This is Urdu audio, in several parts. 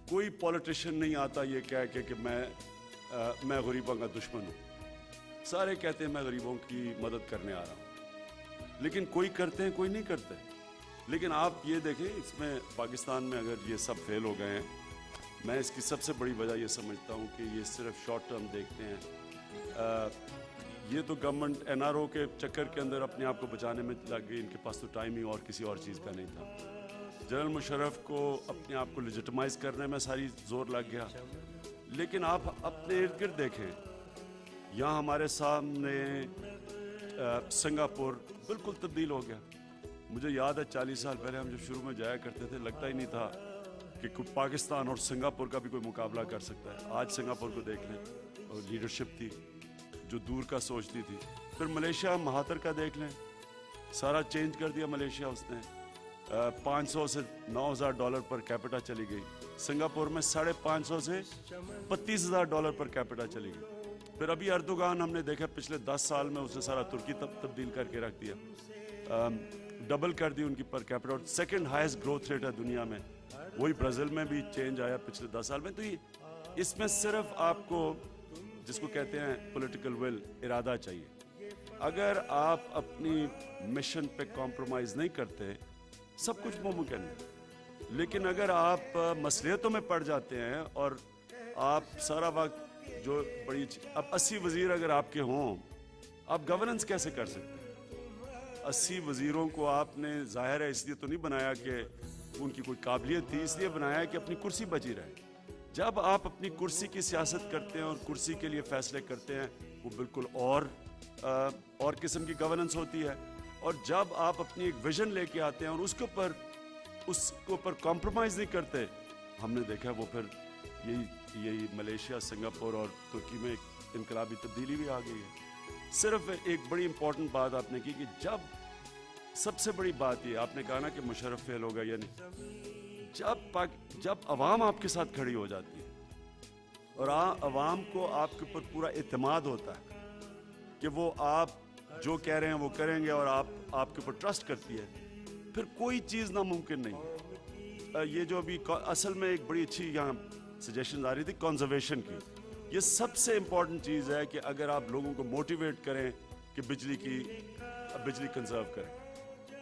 کوئی پولیٹیشین نہیں آتا یہ کہہ کے کہ میں غریبوں کا دشمن ہوں. سارے کہتے ہیں میں غریبوں کی مدد کرنے آ رہا ہوں, لیکن کوئی کرتے ہیں کوئی نہیں کرتے. لیکن آپ یہ دیکھیں, اس میں پاکستان میں اگر یہ سب فیل ہو گئے ہیں, میں اس کی سب سے بڑی وجہ یہ سمجھتا ہوں کہ یہ صرف شارٹ ٹرم دیکھتے ہیں. یہ تو گورنمنٹ این آر او کے چکر کے اندر اپنے آپ کو بچانے میں لگ گئی, ان کے پاس تو ٹائم ہی اور کسی اور چیز کا نہیں تھا. جنرل مشرف کو اپنے آپ کو لیجٹمائز کرنے میں ساری زور لگ گیا. لیکن آپ اپنے ارد گرد دیکھیں, یہاں ہمارے سامنے سنگاپور بالکل تبدیل ہو گیا. مجھے یاد ہے 40 سال پہلے ہم جب شروع میں جایا کرتے تھے لگتا ہی نہیں تھا کہ پاکستان اور سنگاپور کا بھی کوئی مقابلہ کر سکتا ہے. آج سنگاپور کو دیکھ لیں, اور لیڈرشپ تھی جو دور کا سوچتی تھی. پھر ملیشیا مہاتر کا دیکھ لیں, سارا چینج کر دیا ملیشیا. اس نے 500 سے $9,000 پر کیپٹا چلی گئی. سنگاپور میں 550 سے $32,000 پر کیپٹا چلی گئی. پھر ابھی اردوغان ہم نے دیکھا پچھلے 10 سال میں اس نے سارا ترکی تبدیل کر کے رکھ دیا, ڈبل کر دی ان کی پر کیپٹا, اور سیکنڈ ہائیسٹ گروتھ ریٹ ہے دنیا میں. وہی برازیل میں بھی چینج آیا پچھلے 10 سال میں. تو اس میں صرف آپ کو جس کو کہتے ہیں پولیٹیکل ول, ارادہ چاہیے. اگر آپ اپنی مشن پہ کمپرومائز نہیں کرتے سب کچھ ممکن ہے. لیکن اگر آپ مصلحتوں میں پڑ جاتے ہیں اور آپ سارا وقت جو بڑی اب 80 وزیر اگر آپ کے ہوں, آپ گورننس کیسے کر سکتے ہیں؟ 80 وزیروں کو آپ نے ظاہر ہے اس لیے تو نہیں بنایا کہ ان کی کوئی قابلیت تھی, اس لیے بنایا کہ اپنی کرسی بچی رہے. جب آپ اپنی کرسی کی سیاست کرتے ہیں اور کرسی کے لیے فیصلے کرتے ہیں, وہ بالکل اور قسم کی گورننس ہوتی ہے. اور جب آپ اپنی ایک ویژن لے کے آتے ہیں اور اس کے اوپر کمپرومائز نہیں کرتے, ہم نے دیکھا وہ پھر یہی ملیشیا, سنگاپور اور ترکی میں ایک انقلابی تبدیلی بھی آ گئی ہے. صرف ایک بڑی امپورٹنٹ بات آپ نے کی کہ سب سے بڑی بات یہ آپ نے کہا نا کہ مشرف فیل ہوگا یا نہیں, جب عوام آپ کے ساتھ کھڑی ہو جاتی ہے اور عوام کو آپ کے اوپر پورا اعتماد ہوتا ہے کہ وہ آپ جو کہہ رہے ہیں وہ کریں گے اور آپ کے اوپر ٹرسٹ کرتی ہے, پھر کوئی چیز ناممکن نہیں ہے. یہ جو ابھی اصل میں ایک بڑی اچھی یہاں سجیشن آ رہی تھی کنزرویشن کی, یہ سب سے امپورٹنٹ چیز ہے کہ اگر آپ لوگوں کو موٹیویٹ کریں کہ بجلی کنزرو کریں,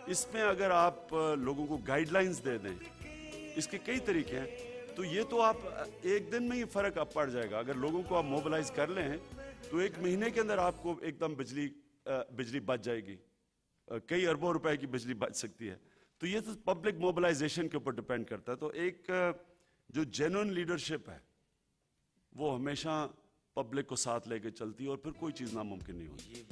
اس میں اگر آپ لوگوں کو گائیڈ لائنز دے دیں, اس کے کئی طریقے ہیں, تو یہ تو آپ ایک دن میں ہی فرق اب پڑ جائے گا. اگر لوگوں کو آپ موبلائز کر لیں تو 1 مہینے کے اندر آپ کو ایک دم بجلی بچ جائے گی, کئی اربوں روپے کی بجلی بچ سکتی ہے. تو یہ تو پبلک موبلائزیشن کے اوپر ڈپینڈ کرتا ہے. تو ایک جو جینوئن لیڈرشپ ہے وہ ہمیشہ پبلک کو ساتھ لے کے چلتی ہے, اور پھر کوئی چیز ناممکن نہیں ہوتی.